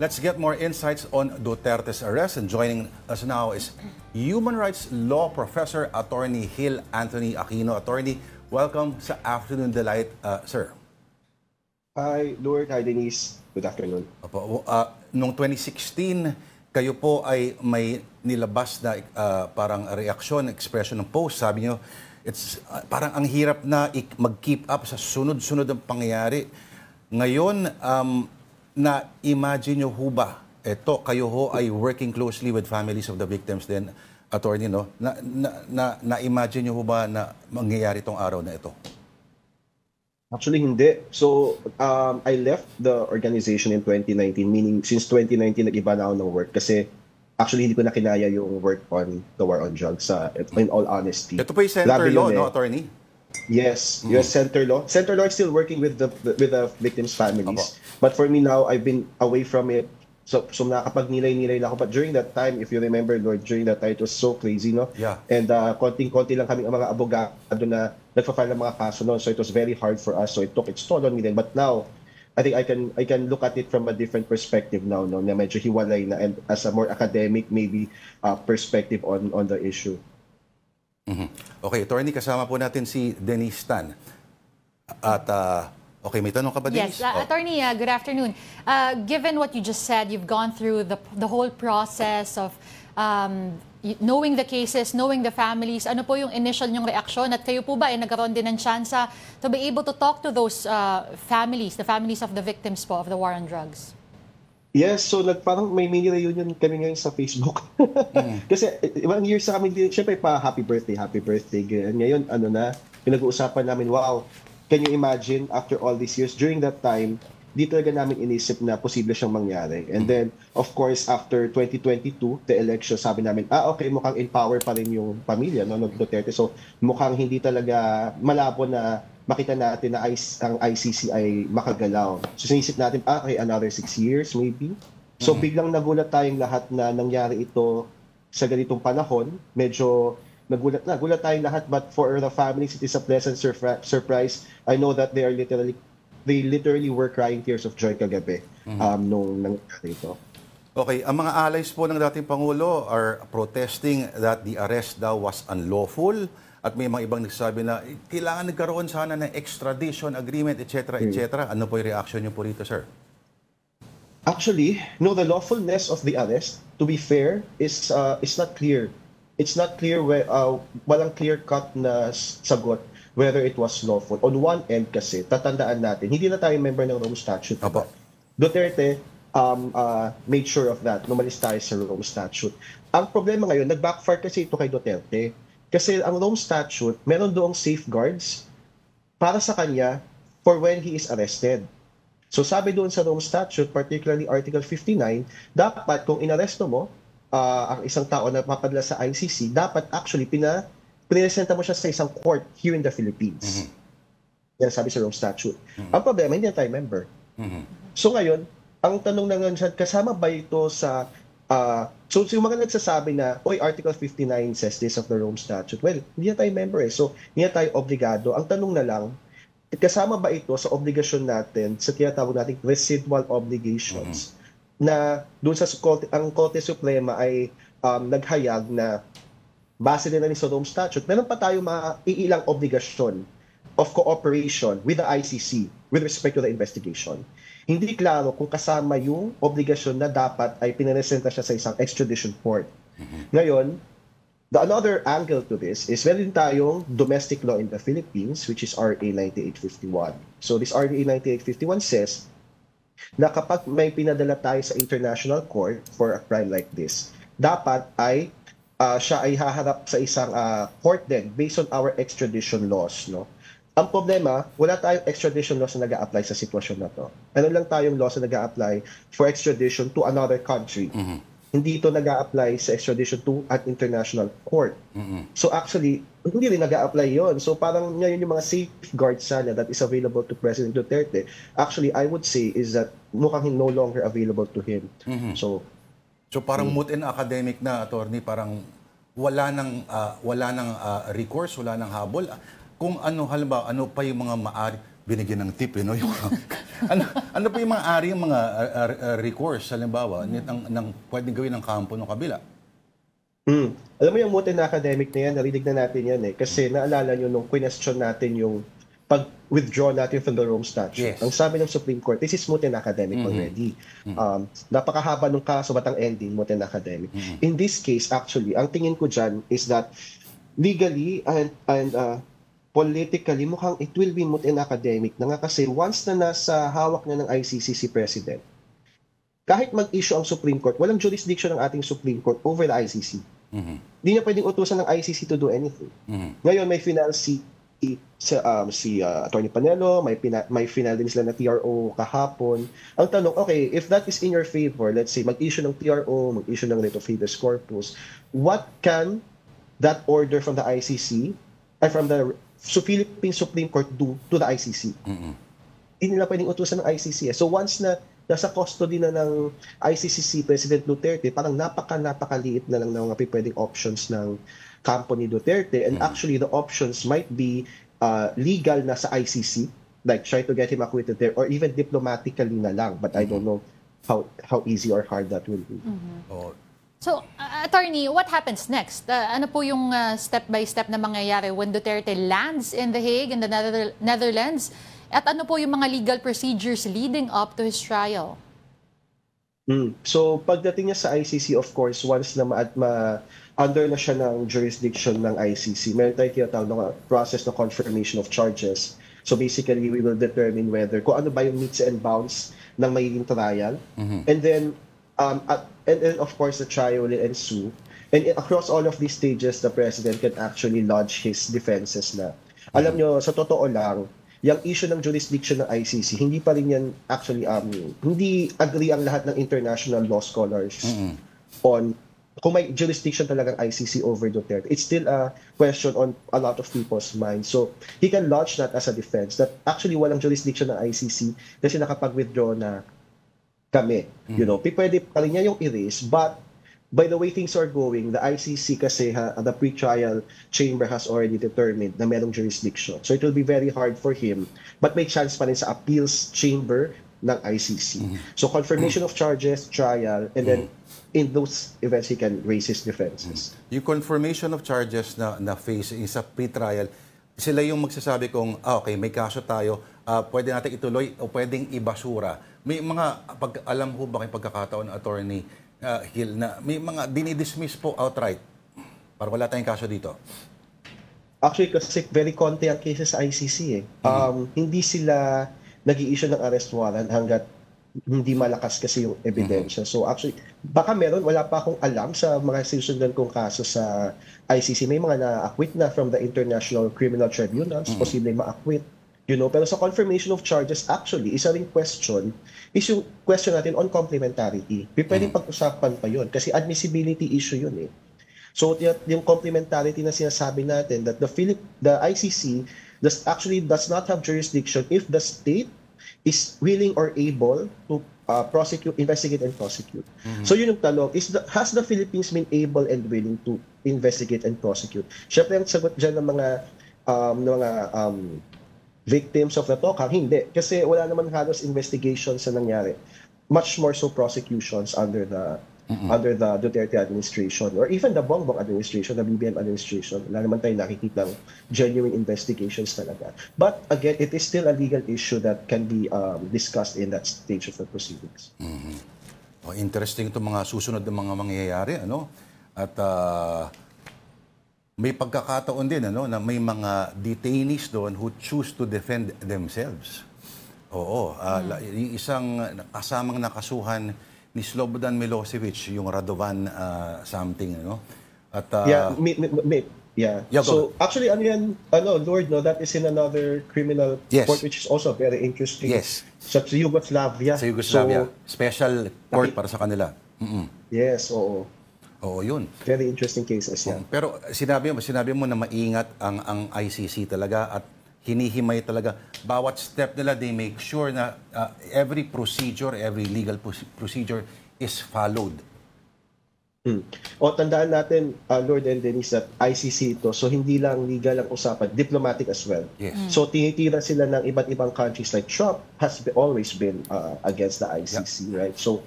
Let's get more insights on Duterte's arrest. And joining us now is Human Rights Law Professor Attorney Hill Anthony Aquino. Attorney, welcome sa Afternoon Delight, sir. Hi, Lord. Hi, Denise. Good afternoon. Opo, noong 2016, kayo po ay may nilabas na parang reaksyon, expression ng post. Sabi nyo, parang ang hirap na mag-keep up sa sunod-sunod ang pangyayari. Ngayon, na-imagine nyo ho ba, kayo ho ay working closely with families of the victims din, attorney, no? Na-imagine nyo ho ba na mangyayari itong araw na ito? Actually, hindi. So, I left the organization in 2019, meaning since 2019, nag-iba na ako ng work kasi actually hindi ko na kinaya yung work on the war on drugs, in all honesty. Ito po yung center law, no, attorney? Yes, US Center Law. Center Law is still working with the victims' families. But for me now, I've been away from it. So nakakapag-nilay-nilay na ako. But during that time, if you remember, Lord, during that time, it was so crazy, no? Yeah. And konting-konti lang kami ang mga abogado na nagpa-file ng mga kaso noon. So it was very hard for us. So it took its toll on me then. But now, I think I can look at it from a different perspective now, no? Na medyo hiwalay na, and as a more academic, maybe, perspective on the issue. Okay, attorney, kasama po natin si Denise Tan. At, okay, may tanong ka ba, Denise? Yes, attorney, good afternoon. Given what you just said, you've gone through the whole process of knowing the cases, knowing the families. Ano po yung initial nyong reaksyon? At kayo po ba ay nagkaroon din ng tsansa to be able to talk to those families, the families of the victims po of the war on drugs? Yes, so parang may mini reunion kami ngayon sa Facebook. Kasi ibang years sa kami, syempre pa happy birthday. Ganyan. Ngayon, pinag-uusapan namin, wow, can you imagine after all these years, during that time, di talaga namin inisip na posible siyang mangyari. And then, of course, after 2022, the election, sabi namin, okay, mukhang in power pa rin yung pamilya, no, Duterte. So, mukhang hindi talaga malabo na makita natin na ang ICC ay makagalaw. So, sinisip natin, okay, another 6 years, maybe. So, biglang nagulat tayong lahat na nangyari ito sa ganitong panahon. Medyo nagulat tayong lahat, but for the families, it is a pleasant surprise. I know that they literally were crying tears of joy kagabi nung nangyari ito. Okay, ang mga allies po ng dating Pangulo are protesting that the arrest daw was unlawful. At may mga ibang nagsasabi na kailangan nagkaroon sana ng extradition agreement, etc., etc. Ano po yung reaction niyo po rito, sir? Actually, no, the lawfulness of the arrest, to be fair, is not clear. It's not clear walang clear-cut na sagot whether it was lawful. On one end kasi, tatandaan natin, hindi na tayo member ng Rome Statute. Apo. Duterte made sure of that. Numalis tayo sa Rome Statute. Ang problema ngayon, nag-backfire kasi ito kay Duterte. Kasi ang Rome Statute, meron doong safeguards para sa kanya for when he is arrested. So sabi doon sa Rome Statute, particularly Article 59, dapat kung inaresto mo ang isang tao na papadala sa ICC, dapat actually pinesenta mo siya sa isang court here in the Philippines. Yan sabi sa Rome Statute. Ang problema, hindi na tayo member. So ngayon, ang tanong na ngayon, kasama ba ito sa so yung mga nagsasabi na, Article 59 says this of the Rome Statute. Well, hindi na tayo member So, hindi na tayo obligado. Ang tanong na lang, kasama ba ito sa obligasyon natin, sa tinatawag nating residual obligations, na doon sa ang Korte Suprema ay naghayag na base din na sa Rome Statute, meron pa tayo iilang obligasyon of cooperation with the ICC with respect to the investigation. Hindi klaro kung kasama yung obligasyon na dapat ay pinaresenta siya sa isang extradition court. Ngayon, another angle to this is meron tayong domestic law in the Philippines, which is RA 9851. So this RA 9851 says na kapag may pinadala tayo sa international court for a crime like this, dapat ay siya ay haharap sa isang court din based on our extradition laws, no? Ang problema, wala tayong extradition laws na nag-a-apply sa sitwasyon na to. Ano lang tayong laws na nag-a-apply for extradition to another country. Hindi ito nag-a-apply sa extradition to an international court. So actually, hindi rin nag-a-apply yon. So parang ngayon yung mga safeguards sana that is available to President Duterte, actually I would say is that mukhang no longer available to him. So parang moot and academic na, attorney, parang wala nang recourse, wala nang habol. Kung ano, halimbawa, ano pa yung mga binigyan ng tip, no? Ano po yung mga ari, yung mga recourse, halimbawa, ng pwedeng gawin ng kampo ng kabila? Alam mo yung mote na academic na yan, narinig na natin yan eh. Kasi naalala nyo nung question natin yung pag-withdraw natin from the Rome Statute. Yes. Ang sabi ng Supreme Court, this is mote na academic already. Napakahaba nung kaso, ba't ang ending, mote na academic. In this case, actually, ang tingin ko dyan is that legally and politically, mukhang it will be moot and academic na nga kasi once na nasa hawak na ng ICC si President, kahit mag-issue ang Supreme Court, walang jurisdiction ng ating Supreme Court over the ICC. Hindi niya pwedeng utusan ng ICC to do anything. Ngayon, may final si Attorney Panelo, may final din sila na TRO kahapon. Ang tanong, okay, if that is in your favor, let's say, mag-issue ng TRO, mag-issue ng writ of habeas corpus, what can that order from the ICC, from the Philippine Supreme Court do to the ICC? Hindi nila pwedeng utusan ng ICC. So once na nasa custody na ng ICC si President Duterte, parang napakaliit na lang ng mga pwedeng options ng kampo ni Duterte. And actually, the options might be legal na sa ICC, like try to get him acquitted there, or even diplomatically na lang. But I don't know how easy or hard that will be. So, Attorney, what happens next? Ano po yung step-by-step na mangyayari when Duterte lands in The Hague, in the Netherlands? At ano po yung mga legal procedures leading up to his trial? So, pagdating niya sa ICC, of course, once na under na siya ng jurisdiction ng ICC, meron tayo tinatawag na process na confirmation of charges. So, basically, we will determine whether kung ano ba yung metes and bounds ng magiging trial. And then, of course, the trial will ensue. And across all of these stages, the President can actually lodge his defenses na. Alam nyo, sa totoo lang, yung issue ng jurisdiction ng ICC, hindi pa rin yan actually, hindi agree ang lahat ng international law scholars on kung may jurisdiction talagang ICC over Duterte. It's still a question on a lot of people's minds. So, he can lodge that as a defense that actually walang jurisdiction ng ICC kasi nakapag-withdraw na kami. You know, pwede pa rin niya yung erase, but by the way things are going, the ICC kasi, the pre-trial chamber has already determined na merong jurisdiction. So it will be very hard for him, but may chance pa rin sa appeals chamber ng ICC. So confirmation of charges, trial, and then in those events, he can raise his defenses. Yung confirmation of charges na face is a pre-trial, sila yung magsasabi kung, okay, may kaso tayo, pwede natin ituloy o pwedeng ibasura. May mga, alam ho ba kayong pagkakataon ng attorney, Hill, na may mga dinidismiss po outright. Parang wala tayong kaso dito. Actually, kasi very konti ang cases sa ICC eh. Hindi sila nag-i-issue ng arrest warrant hanggat hindi malakas kasi yung ebidensya. So actually, baka meron, wala pa akong alam sa mga sinusundan kong kaso sa ICC. May mga na-acquit na from the International Criminal Tribunals, posibleng ma-acquit. You know, pero sa confirmation of charges, actually, isa ring question is yung question natin on complementarity. Pwedeng pag-usapan pa yun kasi admissibility issue yun eh. So, yung complementarity na sinasabi natin that the ICC actually does not have jurisdiction if the state is willing or able to investigate and prosecute. So, yun yung tanong, has the Philippines been able and willing to investigate and prosecute? Siyempre, ang sagot dyan ng mga victims of the TOCAR, hindi. Kasi wala naman halos investigations na nangyari. Much more so prosecutions under the Duterte administration or even the Bongbong administration, the BBM administration. Wala naman tayo nakikita ng genuine investigations talaga. But again, it is still a legal issue that can be discussed in that stage of the proceedings. Interesting itong mga susunod na mga mangyayari, ano? At may pagkakataon din na may mga detainees doon who choose to defend themselves. Oo, yung isang kasamang nakasuhan ni Slobodan Milosevic, yung Radovan something, ano? At So actually Lord, that is in another criminal court which is also very interesting. Yes. Sa Yugoslavia. Sa Yugoslavia. Special court para sa kanila. Yes, oo. Oo, yun. Very interesting cases yan. Pero sinabi mo na maingat ang ICC talaga at hinihimay talaga. Bawat step nila, they make sure na every procedure, every legal procedure is followed. O tandaan natin, Lord and Denise, that ICC ito, so hindi lang legal ang usapan, diplomatic as well. Yes. So tinitira sila ng iba't ibang countries like Trump always been against the ICC, right? So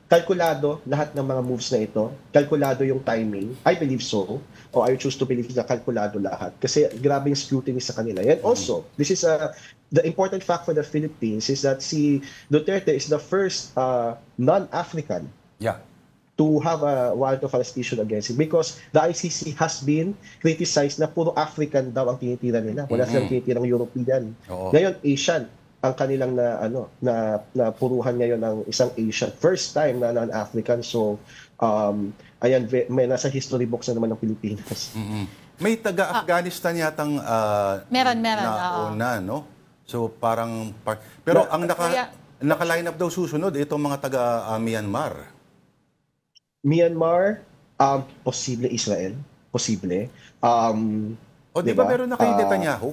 kalkulado lahat ng mga moves na ito, kalkulado yung timing, I believe so, or I choose to believe na kalkulado lahat kasi grabe yung scrutiny sa kanila. And also, this is the important fact for the Philippines is that si Duterte is the first non-African Yeah. to have a warrant of arrestation against him because the ICC has been criticized na puro African daw ang tinitira nila. Wala silang tinitirang European. Oo. Ngayon, Asian ang kanilang na puruhan ngayon ng isang Asian. First time na non-African. So, ayan, may nasa history books na naman ng Pilipinas. May taga-Afghanistan yatang Meron, nauna, no? So, parang... Pero ang naka-line up daw susunod, itong mga taga-Myanmar. Myanmar, posible Israel, posible. O di ba meron na kay Netanyahu?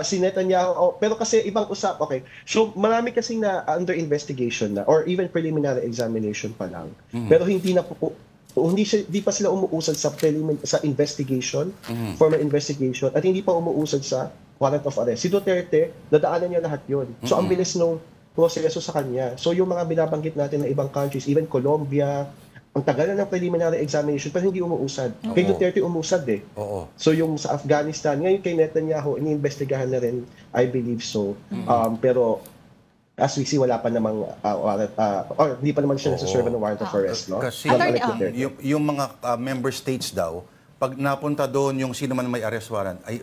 Si Netanyahu, pero kasi ibang okay. So marami kasing na under investigation na or even preliminary examination pa lang. Pero hindi pa sila umuusad sa sa investigation, formal investigation at hindi pa umuusad sa warrant of arrest. Si Duterte, dadaanan niya lahat 'yon. So ang bilis nung proseso sa kanya. So yung mga binabanggit natin ng ibang countries, even Colombia, ang tagal na ng preliminary examination pero hindi umuusad. Kay Duterte umusad eh. Oo. So yung sa Afghanistan, ngayon kay Netanyahu, iniimbestigahan na rin, I believe so. Pero as we see, wala pa namang warrant, or hindi pa naman siya nasa-serve ng warrant of arrest. No? Kasi Unlike Duterte. yung mga member states daw, pag napunta doon yung sino man may arrest warrant, ay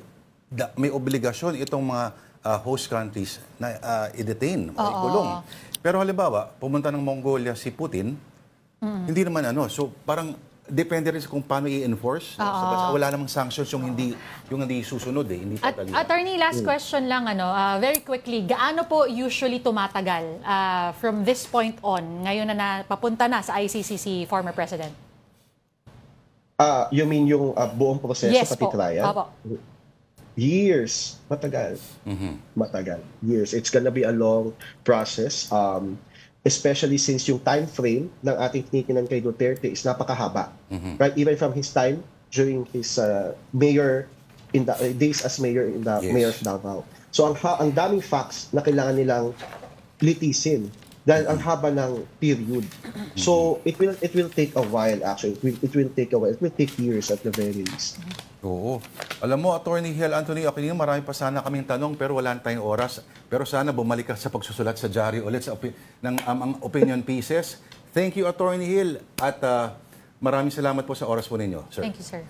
may obligasyon itong mga host countries na i-detain, ikulong. Pero halimbawa, pumunta ng Mongolia si Putin, hindi naman so parang depende rin kung paano i-enforce. So, wala namang sanctions yung hindi susunod hindi totally. Attorney, last question lang very quickly, gaano po usually tumatagal from this point on ngayon na papunta na sa ICC si former president? You mean yung buong proseso pati po. trial? Opo. Years. Matagal. Matagal. Years. It's gonna be a long process. Especially since yung time frame ng ating tinitingnan kay Duterte is napakahaba. Right? Even from his time during his mayor in the days as mayor in the mayor of Davao. So ang daming facts na kailangan nilang litisin dahil ang haba ng period. So it will take a while actually. It will take a while. It will take years at the very least. Oo. Alam mo, Attorney Hiel Anthony Aquino, marami pa sana kaming tanong pero wala tayong oras. Pero sana bumalik ka sa pagsusulat sa diary ulit sa ng opinion pieces. Thank you, Attorney Hiel. At maraming salamat po sa oras po ninyo, sir. Thank you, sir.